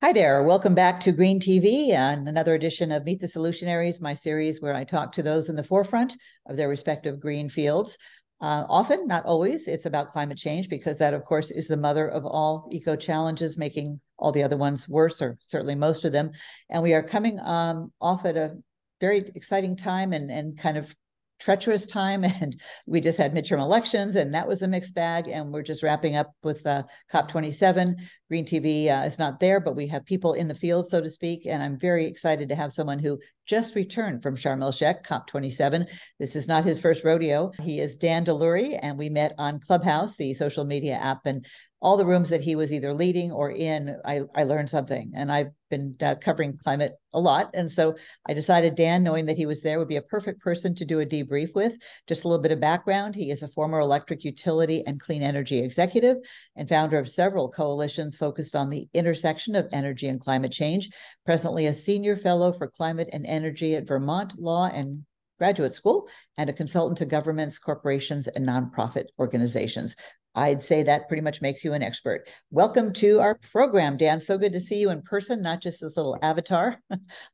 Hi there. Welcome back to Green TV and another edition of Meet the Solutionaries, my series where I talk to those in the forefront of their respective green fields. Often, not always, it's about climate change because that, of course, is the mother of all eco challenges, making all the other ones worse, or certainly most of them. And we are coming off at a very exciting time and kind of treacherous time, and we just had midterm elections and that was a mixed bag, and we're just wrapping up with COP27. Green TV is not there, but we have people in the field, so to speak, and I'm very excited to have someone who just returned from Sharm el-Sheikh, COP27. This is not his first rodeo. He is Dan Delurey, and we met on Clubhouse, the social media app, and all the rooms that he was either leading or in, I learned something. And I've been covering climate a lot. And so I decided Dan, knowing that he was there, would be a perfect person to do a debrief with. Just a little bit of background. He is a former electric utility and clean energy executive and founder of several coalitions focused on the intersection of energy and climate change. Presently a senior fellow for climate and energy at Vermont Law and Graduate School, and a consultant to governments, corporations, and nonprofit organizations. I'd say that pretty much makes you an expert. Welcome to our program, Dan. So good to see you in person, not just this little avatar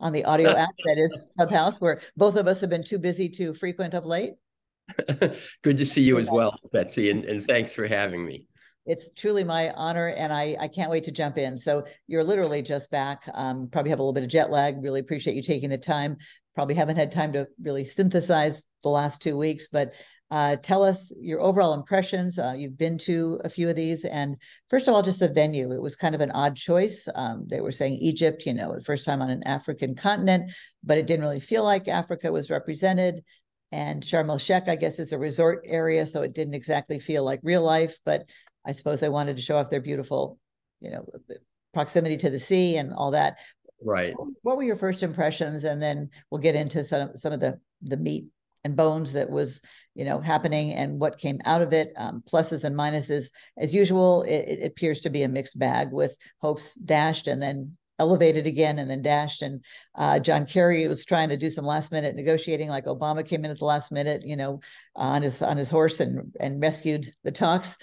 on the audio app that is Clubhouse, where both of us have been too busy to frequent of late. Good to see you as well, Betsy, and thanks for having me. It's truly my honor, and I can't wait to jump in. So you're literally just back, probably have a little bit of jet lag. Really appreciate you taking the time. Probably haven't had time to really synthesize the last 2 weeks, but tell us your overall impressions. You've been to a few of these, and first of all, just the venue. It was kind of an odd choice. They were saying Egypt, the first time on an African continent, but it didn't really feel like Africa was represented. And Sharm el-Sheikh, I guess, is a resort area, so it didn't exactly feel like real life, but I suppose they wanted to show off their beautiful, proximity to the sea and all that. Right. What were your first impressions? And then we'll get into some of the meat and bones that was, happening and what came out of it. Pluses and minuses. As usual, it appears to be a mixed bag with hopes dashed and then elevated again and then dashed. And John Kerry was trying to do some last minute negotiating, like Obama came in at the last minute, on his horse and rescued the talks.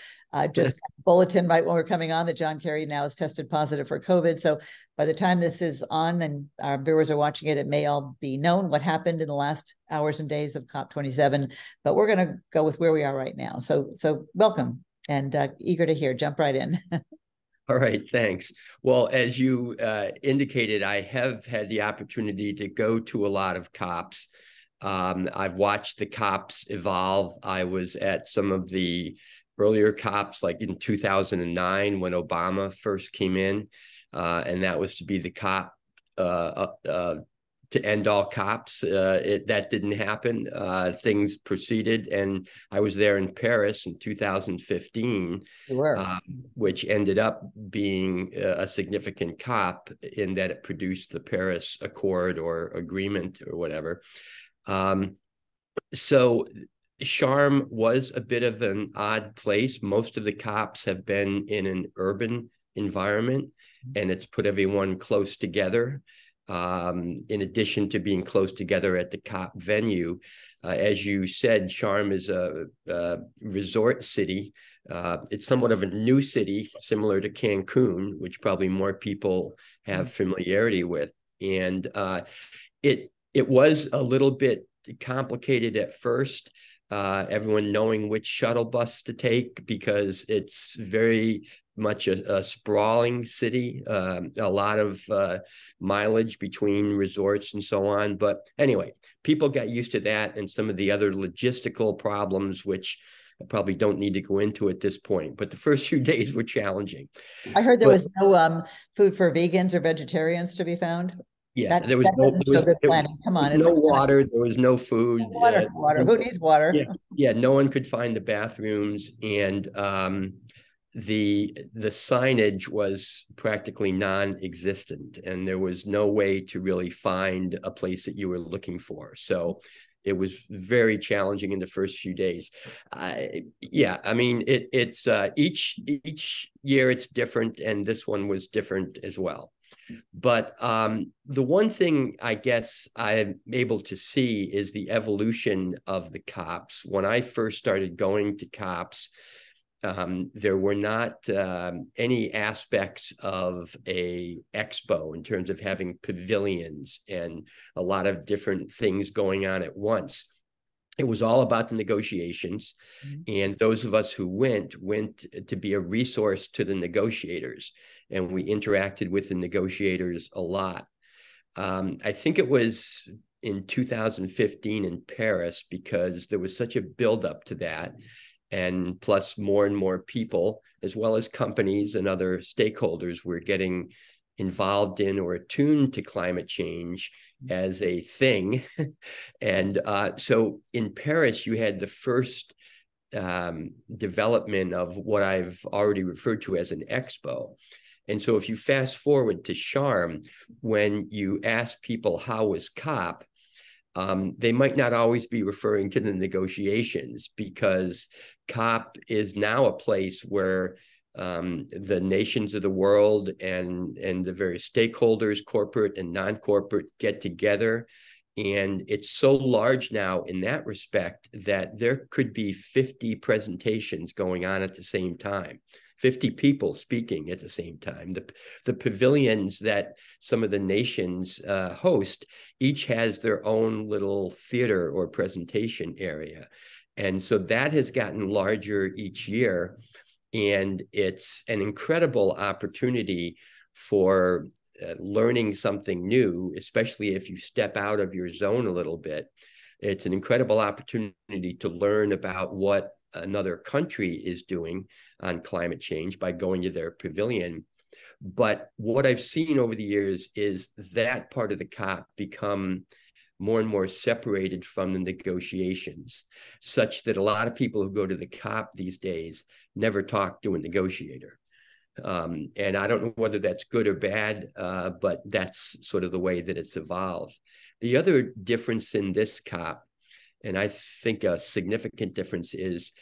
Just bulletin right when we're coming on that John Kerry now has tested positive for COVID. So by the time this is on and our viewers are watching it, it may all be known what happened in the last hours and days of COP27. But we're going to go with where we are right now. So welcome and eager to hear. Jump right in. All right, thanks. Well, as you indicated, I have had the opportunity to go to a lot of COPs. I've watched the COPs evolve. I was at some of the earlier COPs, like in 2009 when Obama first came in, and that was to be the COP to end all COPs. That didn't happen. Things proceeded, and I was there in Paris in 2015, which ended up being a significant COP in that it produced the Paris Accord or agreement or whatever. So Sharm was a bit of an odd place. Most of the COPs have been in an urban environment, and it's put everyone close together. In addition to being close together at the COP venue, as you said, Sharm is a resort city. It's somewhat of a new city, similar to Cancun, which probably more people have familiarity with. And it was a little bit complicated at first. Everyone knowing which shuttle bus to take, because it's very much a sprawling city, a lot of mileage between resorts and so on. But anyway, people got used to that and some of the other logistical problems, which I probably don't need to go into at this point. But the first few days were challenging. I heard there was no food for vegans or vegetarians to be found. Yeah, there was no water, there was no food. Water. Who needs water? Yeah, no one could find the bathrooms, and the signage was practically non-existent, and there was no way to really find a place that you were looking for. So it was very challenging in the first few days. I mean, it's each year it's different, and this one was different as well. But the one thing I guess I'm able to see is the evolution of the COPs. When I first started going to COPs, There were not any aspects of a expo in terms of having pavilions and a lot of different things going on at once. It was all about the negotiations. And those of us who went to be a resource to the negotiators. And we interacted with the negotiators a lot. I think it was in 2015 in Paris, because there was such a buildup to that. And plus more and more people, as well as companies and other stakeholders, were getting involved in or attuned to climate change as a thing. And so in Paris, you had the first development of what I've already referred to as an expo. And so if you fast forward to Sharm, when you ask people how was COP, they might not always be referring to the negotiations, because COP is now a place where the nations of the world and the various stakeholders, corporate and non-corporate, get together. And it's so large now in that respect that there could be 50 presentations going on at the same time. 50 people speaking at the same time. The pavilions that some of the nations host each has their own little theater or presentation area. And so that has gotten larger each year. And it's an incredible opportunity for learning something new, especially if you step out of your zone a little bit. It's an incredible opportunity to learn about what another country is doing on climate change by going to their pavilion. But what I've seen over the years is that part of the COP become more and more separated from the negotiations, such that a lot of people who go to the COP these days never talk to a negotiator. And I don't know whether that's good or bad, but that's sort of the way that it's evolved. The other difference in this COP, and I think a significant difference, is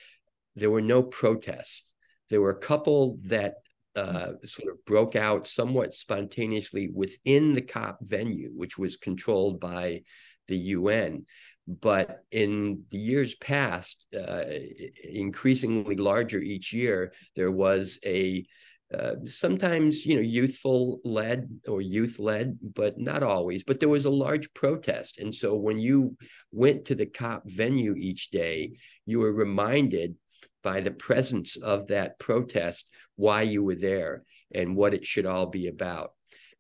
there were no protests. There were a couple that sort of broke out somewhat spontaneously within the COP venue, which was controlled by the UN. But in the years past, increasingly larger each year, there was a sometimes, youthful led or youth led, but not always. But there was a large protest. And so when you went to the COP venue each day, you were reminded by the presence of that protest why you were there and what it should all be about.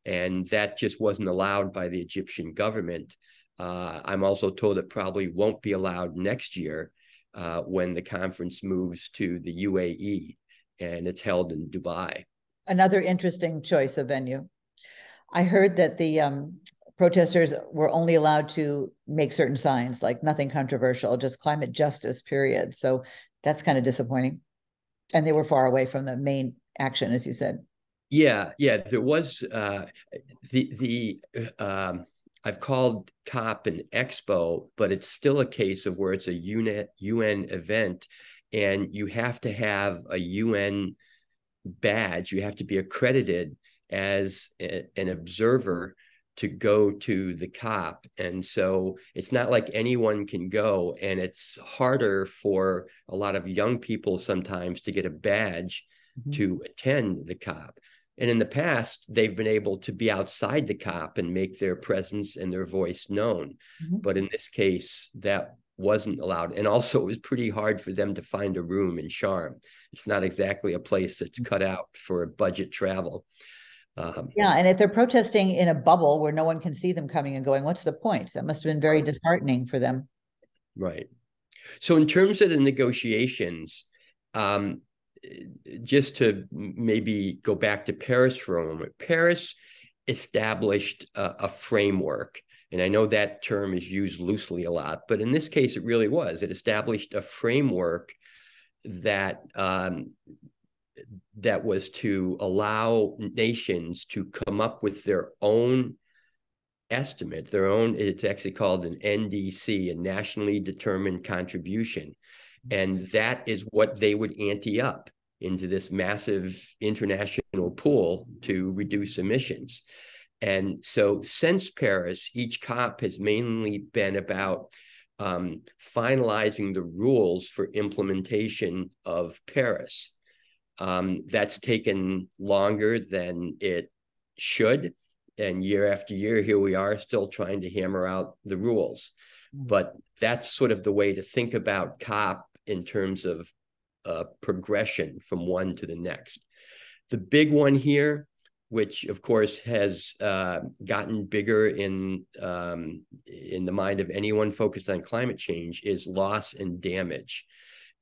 And that just wasn't allowed by the Egyptian government. I'm also told it probably won't be allowed next year when the conference moves to the UAE. And it's held in Dubai. Another interesting choice of venue. I heard that the protesters were only allowed to make certain signs, like nothing controversial, just climate justice, period. So that's kind of disappointing. And they were far away from the main action, as you said. Yeah, there was I've called COP an expo, but it's still a case of where it's a UN event. And you have to have a UN badge. You have to be accredited as an observer to go to the COP. And so it's not like anyone can go. And it's harder for a lot of young people sometimes to get a badge to attend the COP. And in the past, they've been able to be outside the COP and make their presence and their voice known. But in this case, that wasn't allowed. And also it was pretty hard for them to find a room in Sharm. It's not exactly a place that's cut out for budget travel. Yeah, and if they're protesting in a bubble where no one can see them coming and going, what's the point? That must have been very disheartening for them. Right. So in terms of the negotiations, just to maybe go back to Paris for a moment, Paris established a framework. And I know that term is used loosely a lot, but in this case, it really was. It established a framework that that was to allow nations to come up with their own estimate, it's actually called an NDC, a nationally determined contribution. And that is what they would ante up into this massive international pool to reduce emissions. And so since Paris, each COP has mainly been about finalizing the rules for implementation of Paris. That's taken longer than it should. And year after year, here we are still trying to hammer out the rules. But that's sort of the way to think about COP in terms of progression from one to the next. The big one here, which of course has gotten bigger in the mind of anyone focused on climate change, is loss and damage.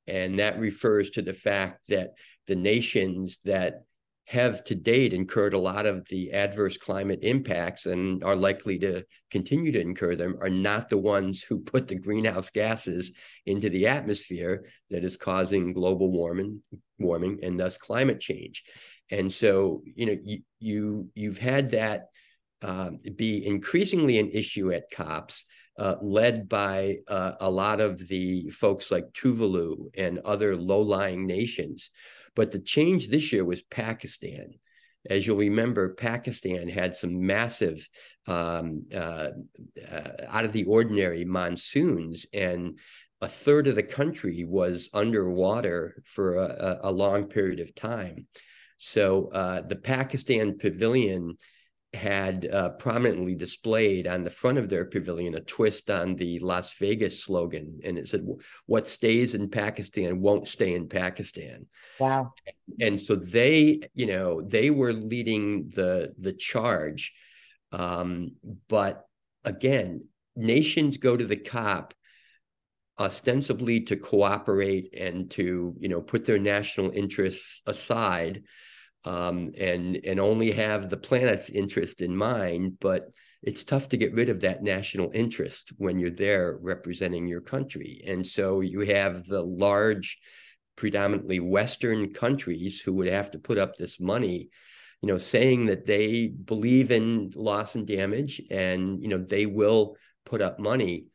And that refers to the fact that the nations that have to date incurred a lot of the adverse climate impacts and are likely to continue to incur them are not the ones who put the greenhouse gases into the atmosphere that is causing global warming and thus climate change. And so, you've had that be increasingly an issue at COPs, led by a lot of the folks like Tuvalu and other low-lying nations. But the change this year was Pakistan. As you'll remember, Pakistan had some massive out of the ordinary monsoons, and a third of the country was underwater for a long period of time. So the Pakistan pavilion had prominently displayed on the front of their pavilion a twist on the Las Vegas slogan. And it said, "What stays in Pakistan won't stay in Pakistan." Wow. And so they were leading the charge. But again, nations go to the COP ostensibly to cooperate and to, put their national interests aside, and only have the planet's interest in mind. But it's tough to get rid of that national interest when you're there representing your country. And so you have the large, predominantly Western countries who would have to put up this money, saying that they believe in loss and damage, and, they will put up money.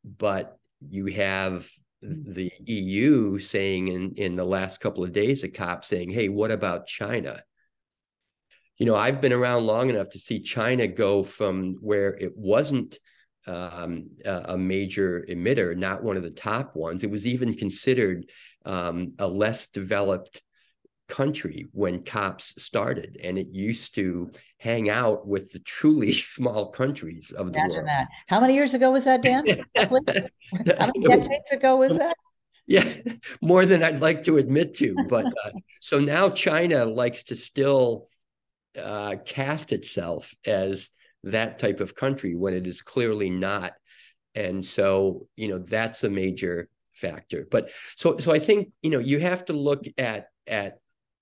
But you have the EU saying in the last couple of days at COP saying, "Hey, what about China?" I've been around long enough to see China go from where it wasn't a major emitter, not one of the top ones. It was even considered a less developed country when COPs started, and it used to hang out with the truly small countries of the world. That. How many years ago was that, Dan? How many decades ago was that? Yeah, more than I'd like to admit to. But so now China likes to still cast itself as that type of country when it is clearly not. And so, that's a major factor. But so I think, you have to look at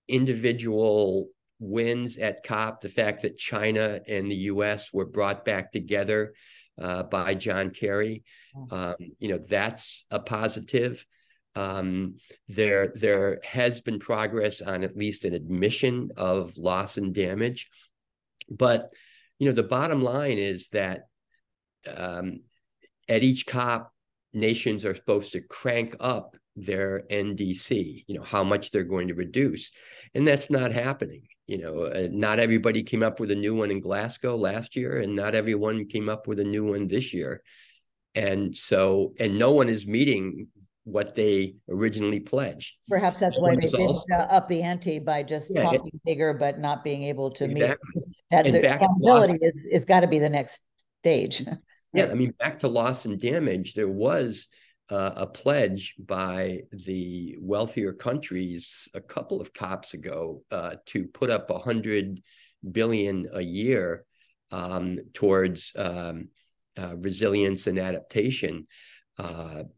individual wins at COP, the fact that China and the US were brought back together by John Kerry. That's a positive. There has been progress on at least an admission of loss and damage. But, the bottom line is that at each COP, nations are supposed to crank up their NDC, how much they're going to reduce. And that's not happening. Not everybody came up with a new one in Glasgow last year, and not everyone came up with a new one this year. And so, and no one is meeting what they originally pledged. Perhaps that's why they did up the ante by just talking bigger, but not being able to meet. That the accountability is got to be the next stage. Yeah, I mean, back to loss and damage, there was a pledge by the wealthier countries a couple of COPs ago to put up $100 billion a year towards resilience and adaptation.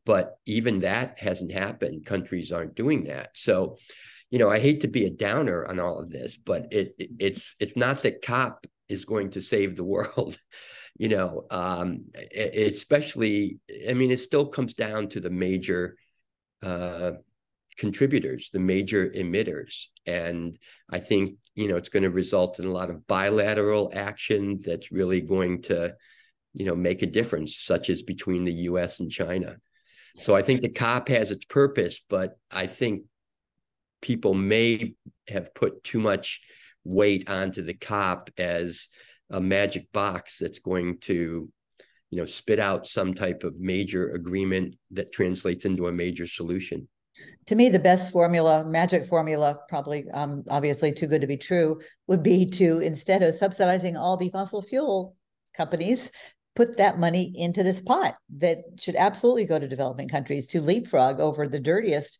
But even that hasn't happened. Countries aren't doing that. So, I hate to be a downer on all of this, but it's not that COP is going to save the world. Especially, it still comes down to the major contributors, the major emitters. And I think, it's going to result in a lot of bilateral action that's really going to, make a difference, such as between the US and China. So I think the COP has its purpose, but I think people may have put too much weight onto the COP as a magic box that's going to, spit out some type of major agreement that translates into a major solution. To me, the best formula, magic formula, probably obviously too good to be true, would be to, instead of subsidizing all the fossil fuel companies, put that money into this pot that should absolutely go to developing countries to leapfrog over the dirtiest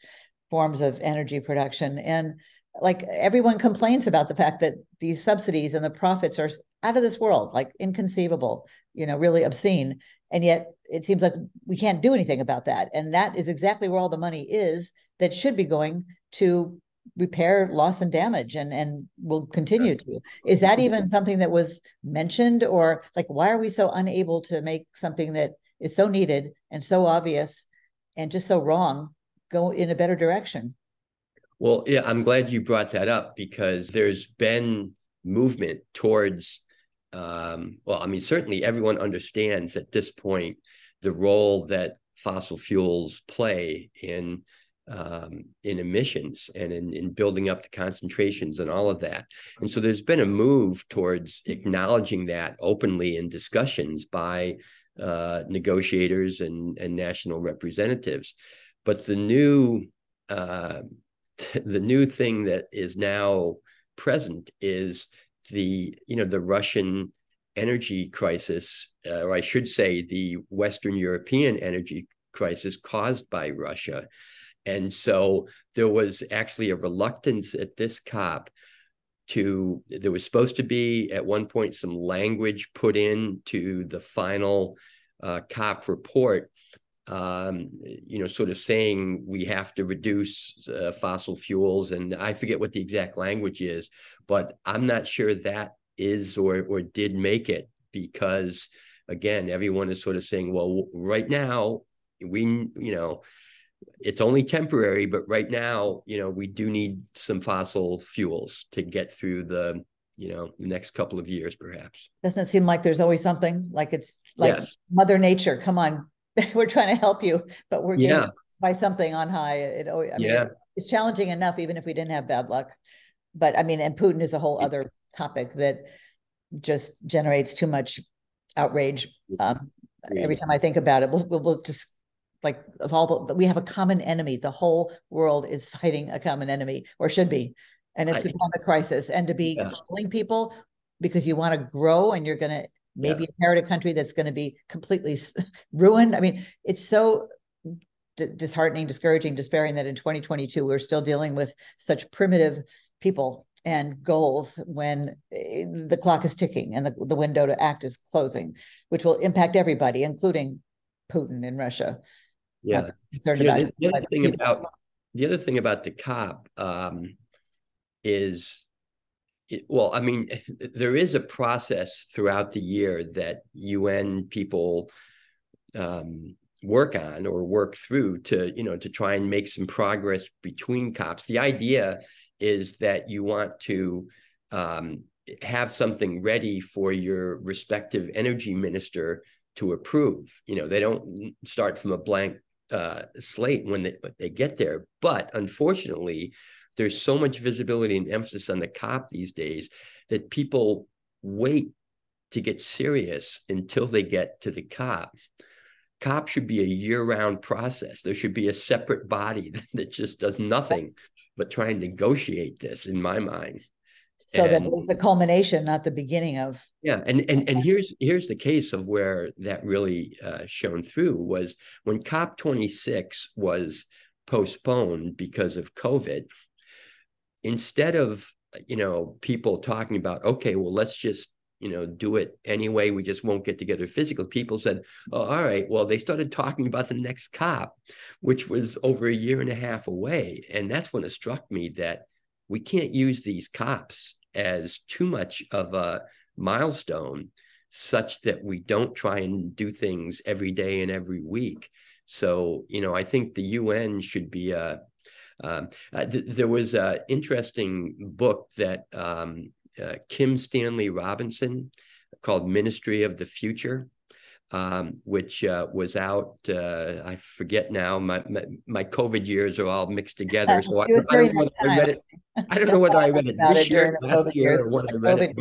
forms of energy production. And like, everyone complains about the fact that these subsidies and the profits are out of this world, like inconceivable, really obscene. And yet it seems like we can't do anything about that. And that is exactly where all the money is that should be going to repair loss and damage, and will continue to. Is that even something that was mentioned? Or like, why are we so unable to make something that is so needed and so obvious and just so wrong go in a better direction? Well, yeah, I'm glad you brought that up, because there's been movement towards, certainly everyone understands at this point the role that fossil fuels play in emissions and in building up the concentrations and all of that. And so there's been a move towards acknowledging that openly in discussions by negotiators and national representatives. But the new thing that is now present is the Russian energy crisis, or I should say the Western European energy crisis caused by Russia. And so there was actually a reluctance at this COP there was supposed to be at one point some language put into the final COP report, sort of saying we have to reduce fossil fuels. And I forget what the exact language is, but I'm not sure that is or did make it, because again, everyone is sort of saying, well, right now it's only temporary, but right now, we do need some fossil fuels to get through the next couple of years, perhaps. Doesn't it seem like there's always something, like it's like, yes, Mother Nature, come on, we're trying to help you, but we're getting by something on high. It's challenging enough, even if we didn't have bad luck. But and Putin is a whole other topic that just generates too much outrage. Every time I think about it, we'll just, like, we have a common enemy. The whole world is fighting a common enemy, or should be, and it's the climate crisis. And to be killing people because you want to grow and you're going to maybe inherit a country that's going to be completely ruined. It's so disheartening, discouraging, despairing that in 2022 we're still dealing with such primitive people and goals when the clock is ticking and the window to act is closing, which will impact everybody, including Putin in Russia. Yeah. The other thing about the COP is, there is a process throughout the year that UN people work on or work through to try and make some progress between COPs. The idea is that you want to have something ready for your respective energy minister to approve. They don't start from a blank slate when they get there. But unfortunately, there's so much visibility and emphasis on the COP these days that people wait to get serious until they get to the COP. COP should be a year-round process. There should be a separate body that just does nothing but try and negotiate this, in my mind. So that it's the culmination, not the beginning of. Yeah, and here's the case of where that really shone through was when COP26 was postponed because of COVID. Instead of people talking about, okay, well, let's just do it anyway, we just won't get together physically, people said, oh, all right, well, they started talking about the next COP, which was over a year and a half away. And that's when it struck me that we can't use these COPs as too much of a milestone, such that we don't try and do things every day and every week. So, I think the UN should be there was an interesting book that Kim Stanley Robinson called Ministry of the Future. which was out. I forget now. My COVID years are all mixed together, so I don't know whether I read it. I don't know whether I read it this year, last year, or what I read it.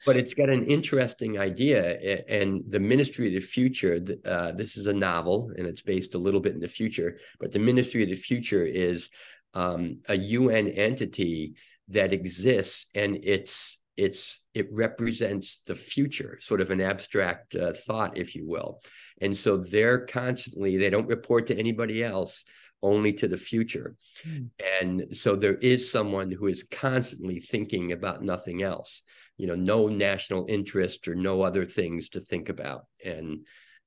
But it's got an interesting idea, and the Ministry of the Future. This is a novel, and it's based a little bit in the future. But the Ministry of the Future is a UN entity that exists, and it represents the future, sort of an abstract thought, if you will. And so they don't report to anybody else, only to the future. And so there is someone who is constantly thinking about nothing else, no national interest or no other things to think about. And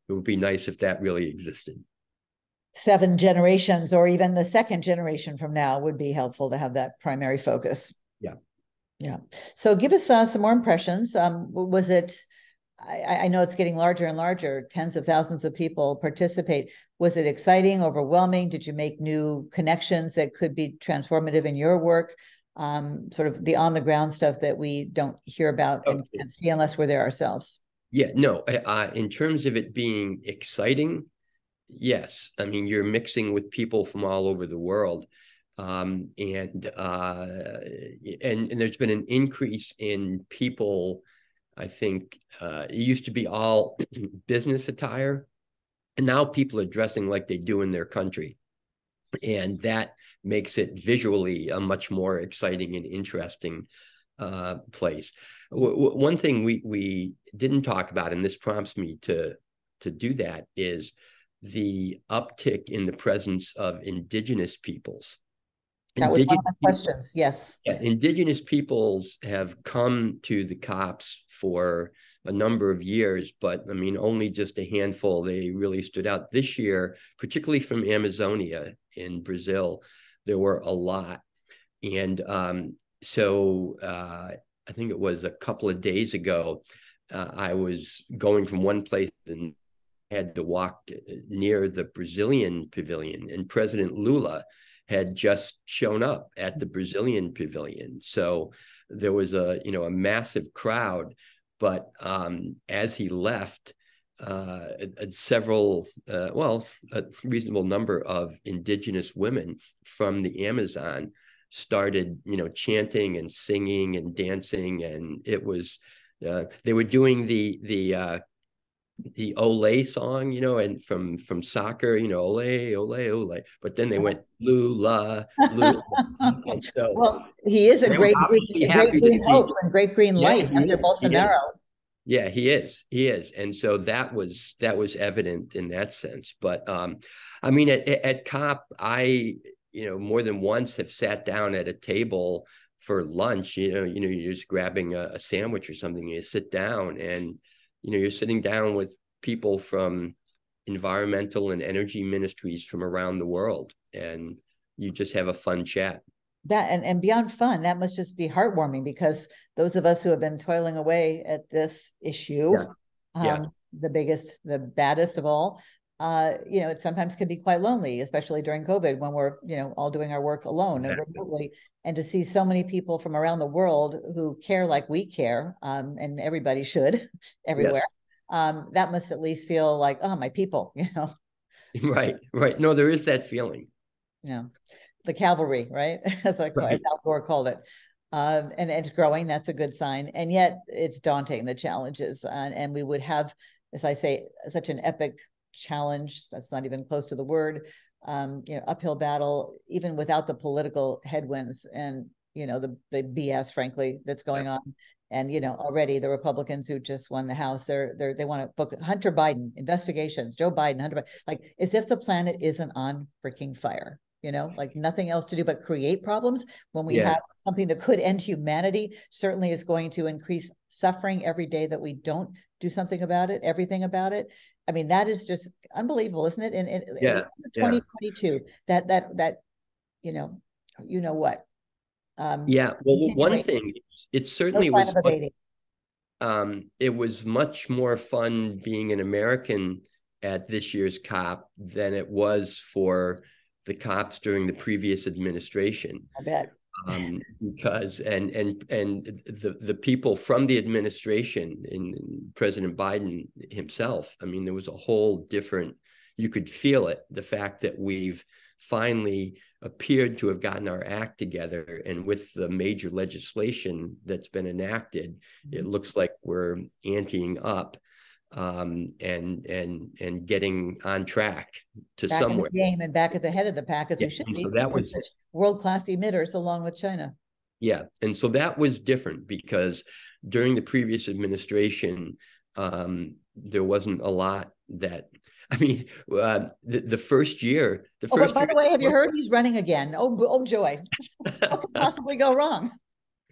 it would be nice if that really existed. 7 generations, or even the second generation from now, would be helpful to have that primary focus. Yeah. So give us some more impressions. Was it, I know it's getting larger and larger, tens of thousands of people participate. Was it exciting, overwhelming? Did you make new connections that could be transformative in your work? Sort of the on the ground stuff that we don't hear about and can't see unless we're there ourselves. Yeah, no, in terms of it being exciting, yes. I mean, you're mixing with people from all over the world. And there's been an increase in people. I think it used to be all business attire, and now people are dressing like they do in their country, and that makes it visually a much more exciting and interesting place. One thing we didn't talk about, and this prompts me to do that, is the uptick in the presence of indigenous peoples. That was one of my questions. Yes. Yeah, indigenous peoples have come to the COPs for a number of years, but I mean, only just a handful. They really stood out this year, particularly from Amazonia in Brazil. There were a lot. And so I think it was a couple of days ago, I was going from one place and had to walk near the Brazilian pavilion, and President Lula had just shown up at the Brazilian pavilion. So there was a massive crowd, but as he left, a reasonable number of indigenous women from the Amazon started, chanting and singing and dancing. And it was, they were doing the Ole song, and from soccer, Ole, Ole, Ole. But then they went Lula, Lula. And so, well, he is a great green hope and great green light after Bolsonaro. Yeah, he is. And so that was evident in that sense. But I mean, at COP, I more than once have sat down at a table for lunch. You're just grabbing a sandwich or something. You sit down and you're sitting down with people from environmental and energy ministries from around the world, and you just have a fun chat. That and beyond fun, that must just be heartwarming, because those of us who have been toiling away at this issue, the biggest, the baddest of all, it sometimes can be quite lonely, especially during COVID, when we're, all doing our work alone and remotely. And to see so many people from around the world who care like we care, and everybody should everywhere, that must at least feel like, oh, my people, Right. No, there is that feeling. Yeah. The cavalry, right? As Al Gore called it. And it's growing. That's a good sign. And yet it's daunting, the challenges. And we would have, as I say, such an epic challenge. That's not even close to the word. Uphill battle, even without the political headwinds and, the BS, frankly, that's going on. And, already the Republicans who just won the House, they want to book Hunter Biden investigations, Joe Biden, Hunter Biden, like as if the planet isn't on freaking fire. Like nothing else to do but create problems when we have something that could end humanity. Certainly is going to increase suffering every day that we don't do something about it, everything about it. I mean, that is just unbelievable, isn't it? In 2022, that what? Well, one thing, it certainly was. It was much more fun being an American at this year's COP than it was for the COPs during the previous administration. I bet. Because the people from the administration and President Biden himself, I mean, there was a whole different, you could feel it, the fact that we've finally appeared to have gotten our act together, and with the major legislation that's been enacted, it looks like we're anteing up and getting on track to back somewhere. in the game and back at the head of the pack as we should be. So that was world-class emitters along with China. Yeah, and so that was different because during the previous administration, there wasn't a lot that. I mean, the first year. By the way, have you heard he's running again? Oh joy! What could possibly go wrong?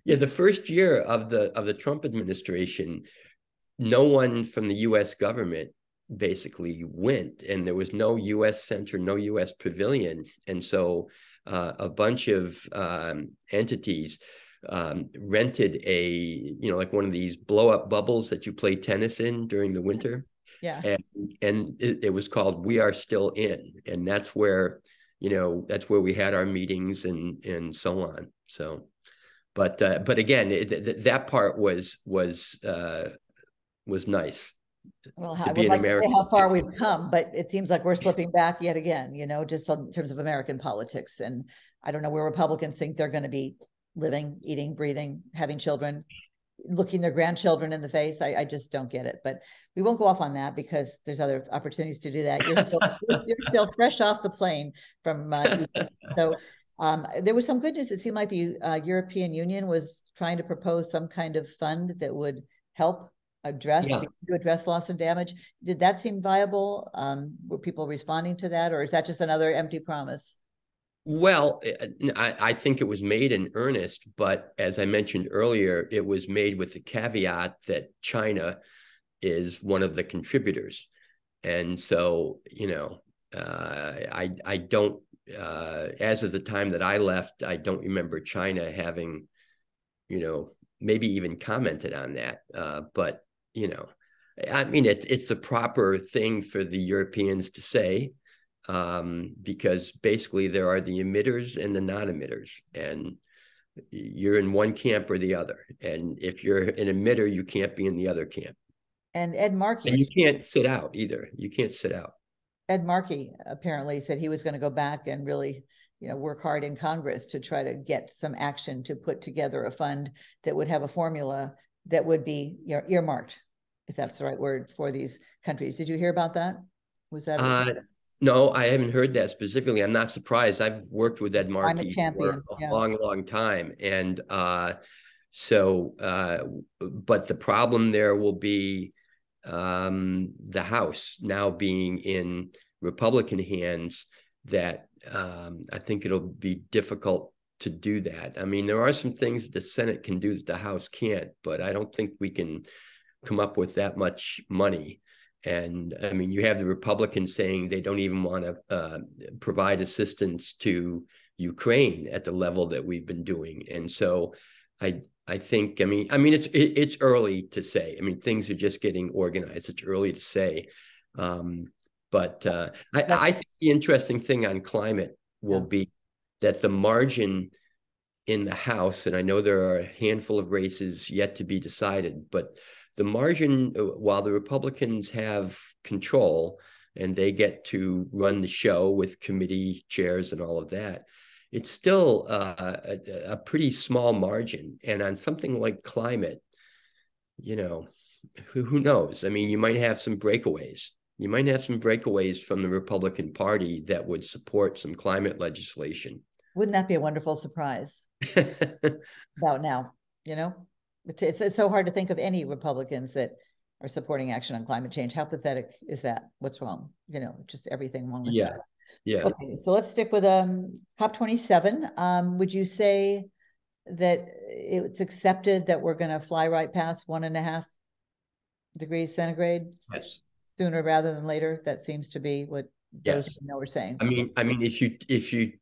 Yeah, the first year of the Trump administration, no one from the U.S. government basically went, and there was no U.S. center, no U.S. pavilion, and so a bunch of entities rented like one of these blow-up bubbles that you play tennis in during the winter. Yeah. And it was called We Are Still In, and that's where we had our meetings and so on. So, but again, that part was nice. Well, I would like to say how far we've come, but it seems like we're slipping back yet again, just in terms of American politics. And I don't know where Republicans think they're going to be living, eating, breathing, having children, looking their grandchildren in the face. I just don't get it. But we won't go off on that because there's other opportunities to do that. You're still fresh off the plane from so there was some good news. It seemed like the European Union was trying to propose some kind of fund that would help address loss and damage. Did that seem viable? Were people responding to that, or is that just another empty promise? Well, I think it was made in earnest, but as I mentioned earlier, it was made with the caveat that China is one of the contributors. And so, I don't, as of the time that I left, I don't remember China having, maybe even commented on that. But, I mean, it's the proper thing for the Europeans to say, because basically there are the emitters and the non-emitters, and you're in one camp or the other. And if you're an emitter, you can't be in the other camp. And Ed Markey. And you can't sit out either. You can't sit out. Ed Markey apparently said he was going to go back and really, work hard in Congress to try to get some action to put together a fund that would have a formula that would be earmarked, if that's the right word, for these countries. Did you hear about that? Was that No, I haven't heard that specifically. I'm not surprised. I've worked with Ed Markey for a long time. And but the problem there will be the House now being in Republican hands, that I think it'll be difficult to do that. I mean, there are some things the Senate can do that the House can't, but I don't think we can come up with that much money. And I mean, you have the Republicans saying they don't even want to provide assistance to Ukraine at the level that we've been doing. And so I think, I mean, it's early to say. I mean, things are just getting organized. It's early to say. But I think the interesting thing on climate will be that the margin in the House, and I know there are a handful of races yet to be decided, but the margin, while the Republicans have control and they get to run the show with committee chairs and all of that, it's still a pretty small margin. And on something like climate, who knows? I mean, you might have some breakaways. You might have some breakaways from the Republican Party that would support some climate legislation. Wouldn't that be a wonderful surprise? About now, It's so hard to think of any Republicans that are supporting action on climate change. How pathetic is that? What's wrong? Just everything wrong with that. Yeah. Okay, so let's stick with COP27. Would you say that it's accepted that we're going to fly right past 1.5 degrees centigrade sooner rather than later? That seems to be what those who know are saying. I mean, if you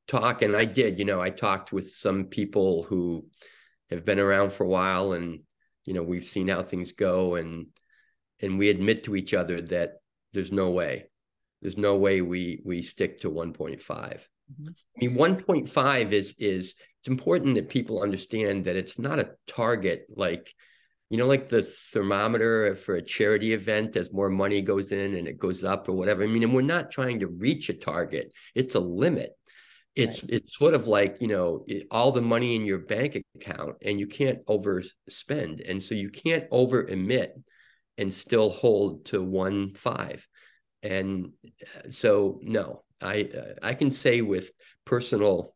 talk, and I did, I talked with some people who have been around for a while, and we've seen how things go, and we admit to each other that there's no way we stick to 1.5. Mm-hmm. I mean, 1.5 is it's important that people understand that it's not a target like, like the thermometer for a charity event, as more money goes in and it goes up or whatever. I mean, and we're not trying to reach a target. It's a limit. It's sort of like, all the money in your bank account, and you can't overspend. And so you can't over emit and still hold to 1.5. And so, no, I can say with personal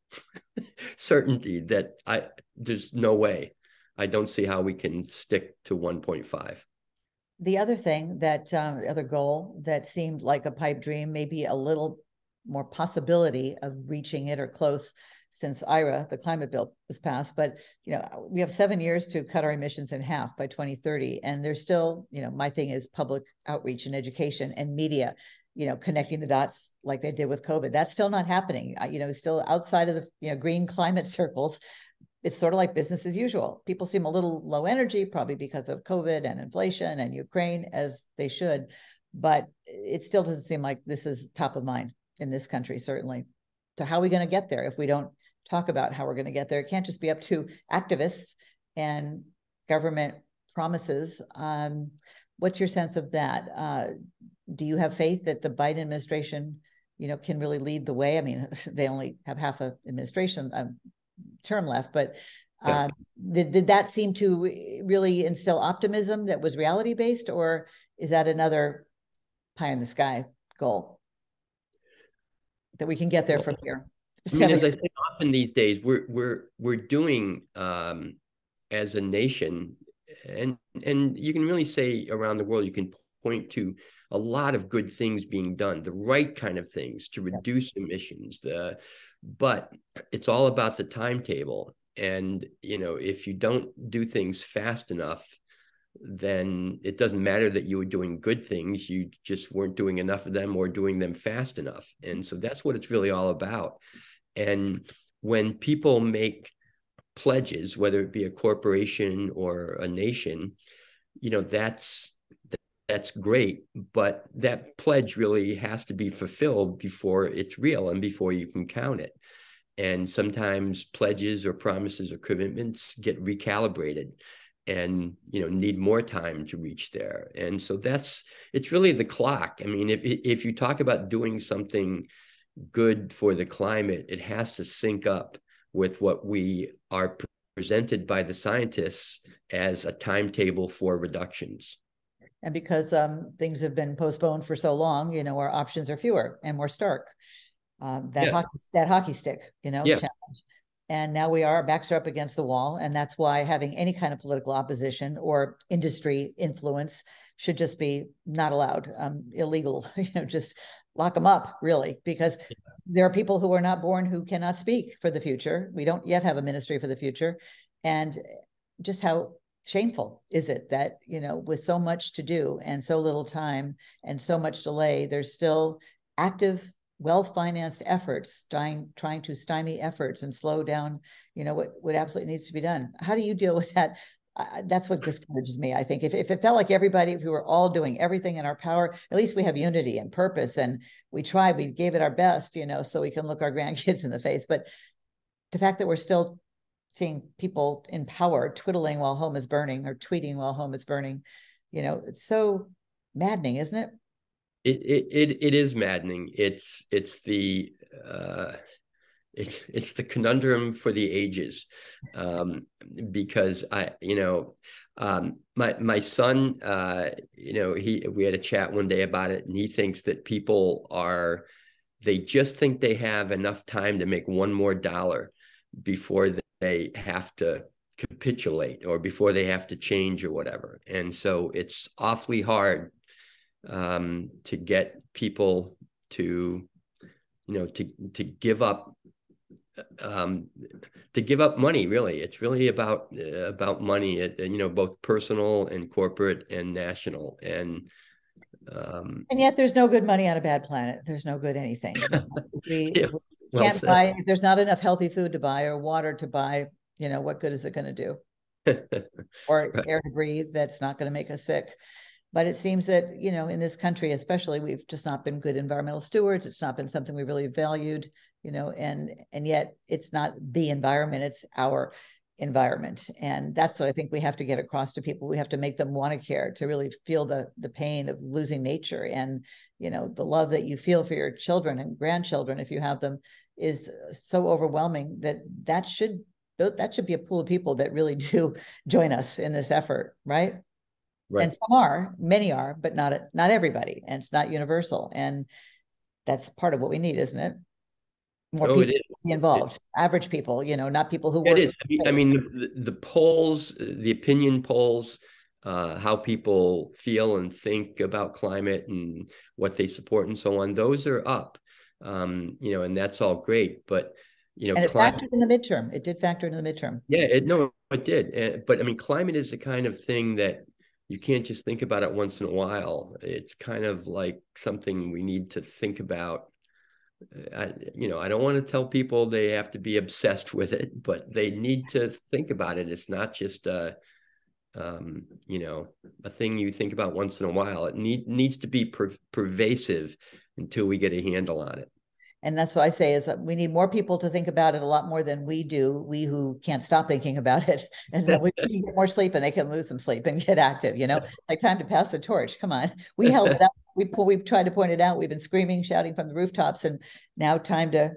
certainty that there's no way. I don't see how we can stick to 1.5. The other thing that the other goal that seemed like a pipe dream, maybe a little more possibility of reaching it or close since IRA, the climate bill, was passed. But we have 7 years to cut our emissions in half by 2030, and there's still, my thing is public outreach and education and media, connecting the dots like they did with COVID. That's still not happening. Still outside of the green climate circles. It's sort of like business as usual. People seem a little low energy, probably because of COVID and inflation and Ukraine, as they should. But it still doesn't seem like this is top of mind in this country, certainly. So how are we going to get there if we don't talk about how we're going to get there? It can't just be up to activists and government promises. What's your sense of that? Do you have faith that the Biden administration, can really lead the way? I mean, they only have half an administration term left, but did that seem to really instill optimism that was reality based, or is that another pie in the sky goal that we can get there from here? I mean, as I say often these days, we're doing as a nation, and you can really say around the world, you can point to a lot of good things being done, the right kind of things to reduce emissions. But it's all about the timetable. And, if you don't do things fast enough, then it doesn't matter that you were doing good things. You just weren't doing enough of them or doing them fast enough. And so that's what it's really all about. And when people make pledges, whether it be a corporation or a nation, that's great, but that pledge really has to be fulfilled before it's real and before you can count it. And sometimes pledges or promises or commitments get recalibrated and, need more time to reach there. And so it's really the clock. I mean, if you talk about doing something good for the climate, it has to sync up with what we are presented by the scientists as a timetable for reductions. And because things have been postponed for so long, our options are fewer and more stark. That hockey stick, challenge. And now our backs are up against the wall. And that's why having any kind of political opposition or industry influence should just be not allowed, illegal, just lock them up, really, because there are people who are not born who cannot speak for the future. We don't yet have a ministry for the future. And just how shameful is it that, with so much to do and so little time and so much delay, there's still active, well-financed efforts trying to stymie efforts and slow down, what absolutely needs to be done. How do you deal with that? That's what discourages me. I think if it felt like everybody, if we were all doing everything in our power, at least we have unity and purpose, and we gave it our best, so we can look our grandkids in the face. But the fact that we're still seeing people in power twiddling while home is burning or tweeting while home is burning, it's so maddening, isn't it? It is maddening. It's the conundrum for the ages, because my son, we had a chat one day about it, and he thinks that people they just think they have enough time to make one more dollar before they have to capitulate or before they have to change or whatever. And so it's awfully hard to get people to give up money. Really, it's really about money, both personal and corporate and national. And yet there's no good money on a bad planet. There's no good anything. If we can't buy, if there's not enough healthy food to buy or water to buy, what good is it going to do? Or right. Air to breathe that's not going to make us sick. But it seems that, in this country, especially, we've just not been good environmental stewards. It's not been something we really valued. and yet it's not the environment, it's our environment. And that's what I think we have to get across to people. We have to make them want to care, to really feel the pain of losing nature, and the love that you feel for your children and grandchildren, if you have them, is so overwhelming that should be a pool of people that really do join us in this effort, right? Right. And many are, but not everybody, and it's not universal. And that's part of what we need, isn't it? More Oh, it people is. involved, average people, not people who It work. is. The polls, the opinion polls, how people feel and think about climate and what they support and so on, those are up. And that's all great. But, And it climate, factored in the midterm. It did factor into the midterm. yeah, it did. But I mean, climate is the kind of thing that you can't just think about it once in a while. It's kind of like something we need to think about. I don't want to tell people they have to be obsessed with it, but they need to think about it. It's not just a thing you think about once in a while. It needs to be pervasive until we get a handle on it. And that's what I say is that we need more people to think about it a lot more than we do. We who can't stop thinking about it, and we can get more sleep, and they can lose some sleep and get active. Like time to pass the torch. Come on, we held it up. We've tried to point it out. We've been screaming, shouting from the rooftops, and now time to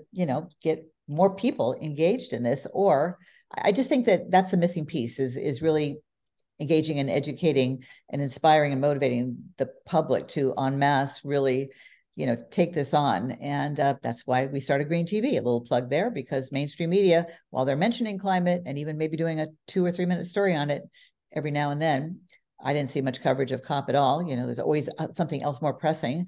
get more people engaged in this. Or I just think that that's the missing piece is really engaging and educating and inspiring and motivating the public to en masse really take this on. And that's why we started Green TV, a little plug there, because mainstream media, while they're mentioning climate and even maybe doing a 2 or 3 minute story on it every now and then, I didn't see much coverage of COP at all. There's always something else more pressing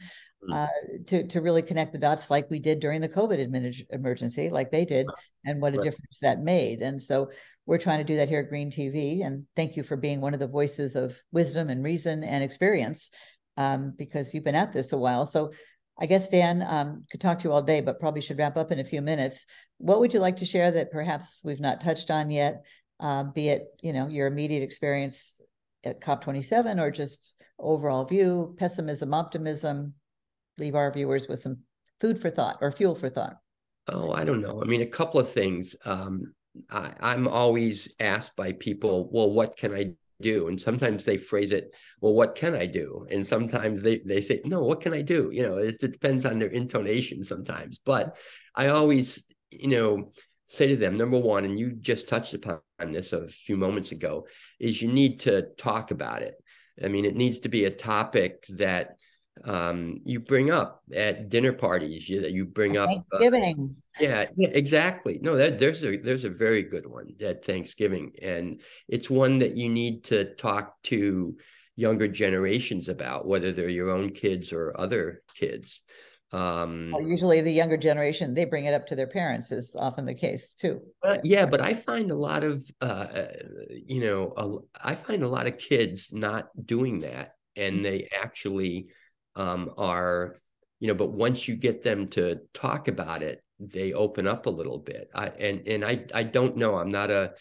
to really connect the dots, like we did during the COVID emergency, like they did, and what a difference that made. And so we're trying to do that here at Green TV. And thank you for being one of the voices of wisdom and reason and experience, because you've been at this a while. So I guess, Dan, could talk to you all day, but probably should wrap up in a few minutes. What would you like to share that perhaps we've not touched on yet, be it, your immediate experience at COP27 or just overall view, pessimism, optimism? Leave our viewers with some food for thought or fuel for thought. Oh, I don't know. I mean, a couple of things. I'm always asked by people, well, what can I do? And sometimes they phrase it, well, what can I do? And sometimes they say, no, what can I do? It depends on their intonation sometimes. But I always, say to them, number one, and you just touched upon this a few moments ago, is you need to talk about it. I mean, it needs to be a topic that you bring up at dinner parties, you bring up Thanksgiving. Yeah, exactly. No, there's a very good one at Thanksgiving, and it's one that you need to talk to younger generations about, whether they're your own kids or other kids. Well, usually the younger generation, they bring it up to their parents, is often the case too. Yeah, but I find a lot of I find a lot of kids not doing that, and they actually are, but once you get them to talk about it, they open up a little bit. I don't know. I'm not a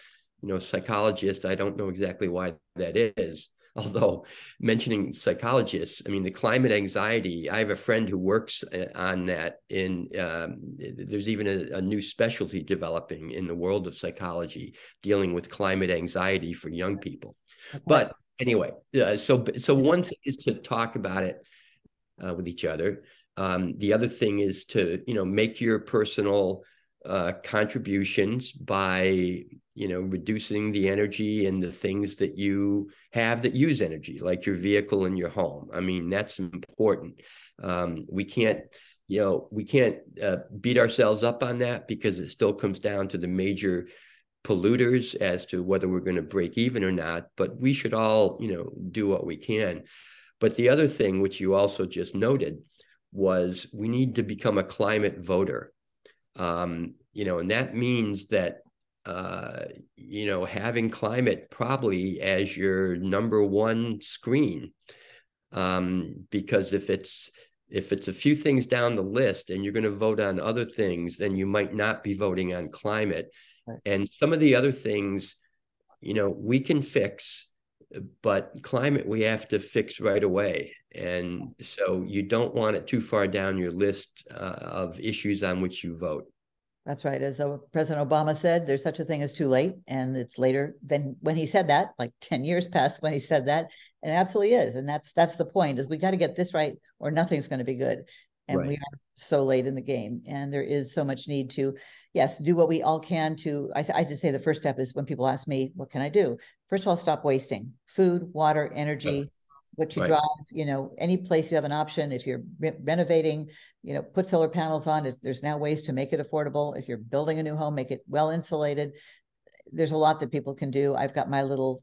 psychologist. I don't know exactly why that is. Although mentioning psychologists, I mean, the climate anxiety, I have a friend who works on that there's even a new specialty developing in the world of psychology dealing with climate anxiety for young people. Okay. But anyway, so one thing is to talk about it with each other. The other thing is to, make your personal contributions by, reducing the energy and the things that you have that use energy, like your vehicle and your home. I mean, that's important. We can't beat ourselves up on that, because it still comes down to the major polluters as to whether we're going to break even or not. But we should all, do what we can. But the other thing, which you also just noted, was we need to become a climate voter. And that means that, having climate probably as your number one screen, because if it's a few things down the list and you're going to vote on other things, then you might not be voting on climate. Right. And some of the other things, we can fix, but climate we have to fix right away. And so you don't want it too far down your list of issues on which you vote. That's right. As President Obama said, there's such a thing as too late. And it's later than when he said that, like 10 years passed when he said that. And it absolutely is. And that's the point, is we got to get this right or nothing's going to be good. And we are so late in the game. And there is so much need to, yes, do what we all can to, I just say the first step is when people ask me, what can I do? First of all, stop wasting food, water, energy, what you drive, any place you have an option. If you're renovating, put solar panels on. There's now ways to make it affordable. If you're building a new home, make it well insulated. There's a lot that people can do. I've got my little,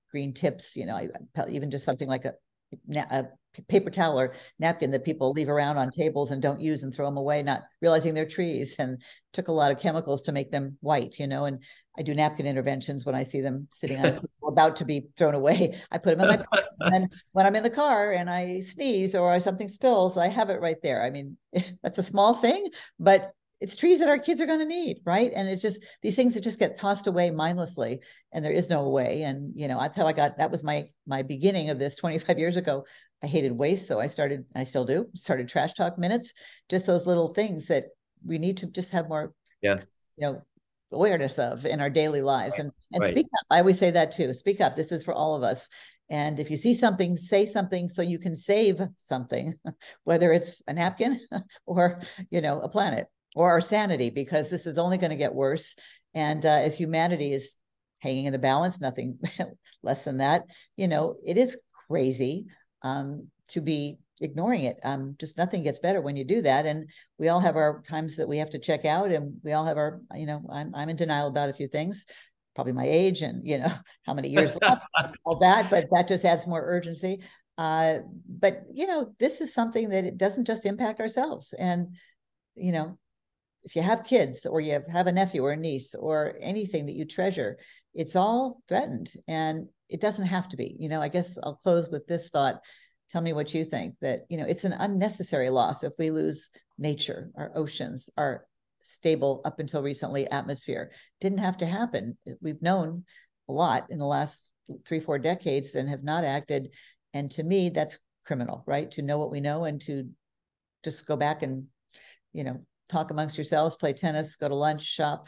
green tips, even just something like a paper towel or napkin that people leave around on tables and don't use and throw them away, not realizing they're trees, and took a lot of chemicals to make them white, and I do napkin interventions when I see them sitting on a table about to be thrown away. I put them in my purse, and then when I'm in the car and I sneeze or something spills, I have it right there. I mean, that's a small thing, but it's trees that our kids are going to need, right? And it's just these things that just get tossed away mindlessly, and there is no way. And that's how that was my beginning of this 25 years ago. I hated waste, so I still do, started Trash Talk Minutes, just those little things that we need to just have more, awareness of in our daily lives. And speak up. I always say that too. Speak up. This is for all of us. And if you see something, say something so you can save something, whether it's a napkin or, a planet or our sanity, because this is only going to get worse. And as humanity is hanging in the balance, nothing less than that, it is crazy to be ignoring it. Just nothing gets better when you do that. And we all have our times that we have to check out, and we all have our, I'm in denial about a few things, probably my age and, how many years left, all that, but that just adds more urgency. But, this is something that it doesn't just impact ourselves. And, if you have kids or you have a nephew or a niece or anything that you treasure, it's all threatened, and it doesn't have to be. I guess I'll close with this thought. Tell me what you think, that, it's an unnecessary loss if we lose nature, our oceans, our stable, up until recently, atmosphere. Didn't have to happen. We've known a lot in the last 3-4 decades and have not acted. And to me, that's criminal, right? To know what we know and to just go back and, talk amongst yourselves, play tennis, go to lunch, shop,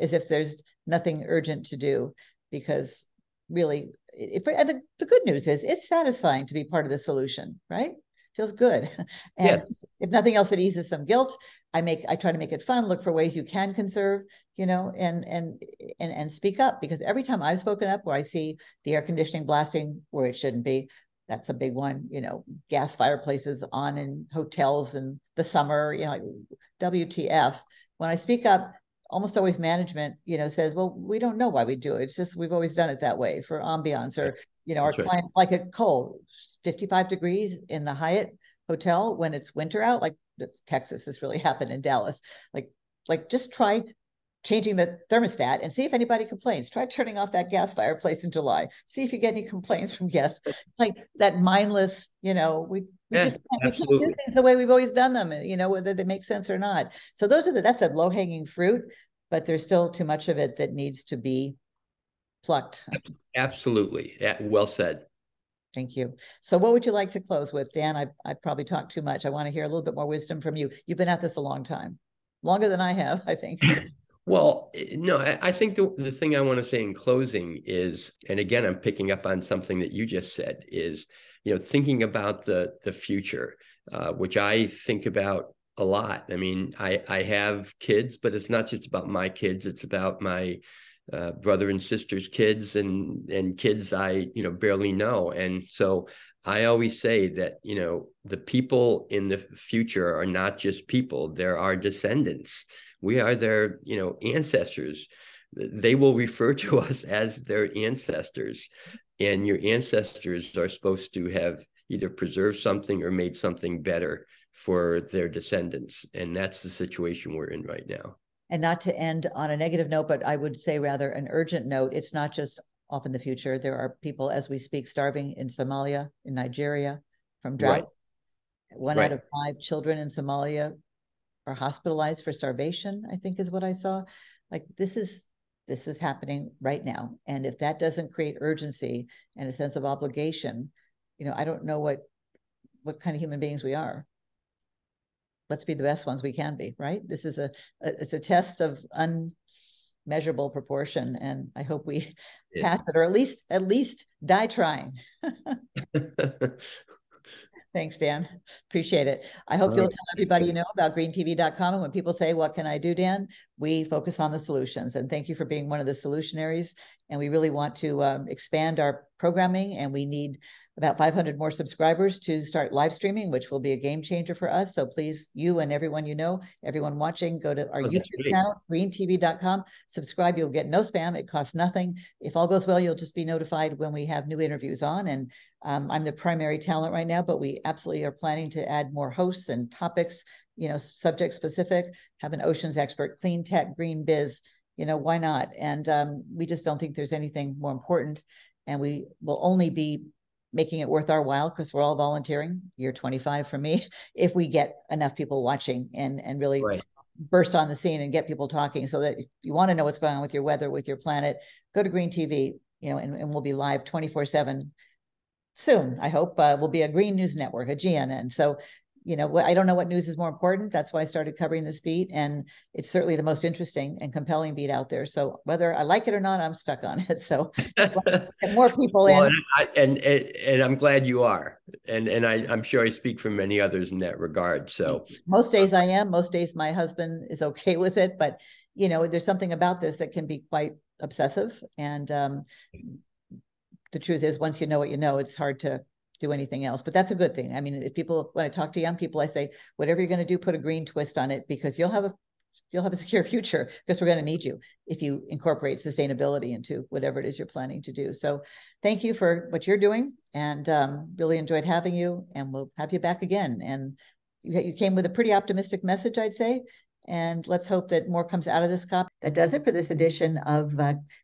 as if there's nothing urgent to do. Because really, the good news is it's satisfying to be part of the solution, right? Feels good. And if nothing else, it eases some guilt. I try to make it fun, look for ways you can conserve, and speak up, because every time I've spoken up where I see the air conditioning blasting where it shouldn't be, that's a big one, gas fireplaces on in hotels in the summer, like WTF. When I speak up, almost always management, says, well, we don't know why we do it. It's just, we've always done it that way for ambiance, or, our clients like it cold, 55 degrees in the Hyatt hotel when it's winter out, like Texas, this really happened in Dallas. Like just try changing the thermostat and see if anybody complains. Try turning off that gas fireplace in July. See if you get any complaints from guests. Like that mindless, we just can't do things the way we've always done them, whether they make sense or not. So that's a low-hanging fruit, but there's still too much of it that needs to be plucked. Absolutely. Well said. Thank you. So what would you like to close with, Dan? I probably talked too much. I want to hear a little bit more wisdom from you. You've been at this a long time, longer than I have, I think. Well, no, I think the thing I want to say in closing is, and again, I'm picking up on something that you just said, is, thinking about the future, which I think about a lot. I mean, I have kids, but it's not just about my kids. It's about my brother and sister's kids and kids I, barely know. And so I always say that, the people in the future are not just people, they're our descendants. We are their, ancestors. They will refer to us as their ancestors. And your ancestors are supposed to have either preserved something or made something better for their descendants. And that's the situation we're in right now. And not to end on a negative note, but I would say rather an urgent note. It's not just off in the future. There are people, as we speak, starving in Somalia, in Nigeria, from drought. One out of 5 children in Somalia are hospitalized for starvation, I think is what I saw. Like this is happening right now. And if that doesn't create urgency and a sense of obligation, I don't know what kind of human beings we are. let's be the best ones we can be, right? This is it's a test of unmeasurable proportion, and I hope we pass it, or at least die trying. Thanks, Dan. Appreciate it. I hope you'll tell everybody you know about greentv.com. And when people say, what can I do, Dan? We focus on the solutions. And thank you for being one of the solutionaries. And we really want to expand our programming. And we need about 500 more subscribers to start live streaming, which will be a game changer for us. So please, you and everyone you know, everyone watching, go to our YouTube channel, greentv.com, subscribe. You'll get no spam. It costs nothing. If all goes well, you'll just be notified when we have new interviews on. And I'm the primary talent right now, but we absolutely are planning to add more hosts and topics, subject specific, have an oceans expert, clean tech, green biz, why not? And we just don't think there's anything more important. And we will only be making it worth our while, because we're all volunteering, year 25 for me, if we get enough people watching and really burst on the scene and get people talking. So that if you want to know what's going on with your weather, with your planet, go to Green TV, and we'll be live 24/7 soon. I hope we'll be a Green News Network, a GNN. So, I don't know what news is more important. That's why I started covering this beat. And it's certainly the most interesting and compelling beat out there. So whether I like it or not, I'm stuck on it. So get more people in. And I'm glad you are. And I'm sure I speak for many others in that regard. So most days I am. Most days my husband is okay with it. But, there's something about this that can be quite obsessive. And the truth is, once you know what you know, it's hard to do anything else. But that's a good thing. I mean, when I talk to young people, I say, whatever you're going to do, put a green twist on it, because you'll have a secure future, because we're going to need you if you incorporate sustainability into whatever it is you're planning to do. So thank you for what you're doing, and really enjoyed having you, and we'll have you back again. And you came with a pretty optimistic message, I'd say. And let's hope that more comes out of this COP. That does it for this edition of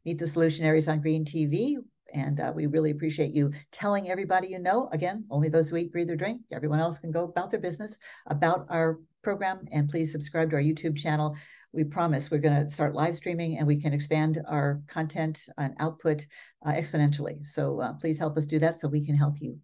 Meet the Solutionaries on Green TV. And we really appreciate you telling everybody you know. Again, only those who eat, breathe, or drink. Everyone else can go about their business, about our program. And please subscribe to our YouTube channel. We promise we're going to start live streaming, and we can expand our content and output exponentially. So please help us do that so we can help you.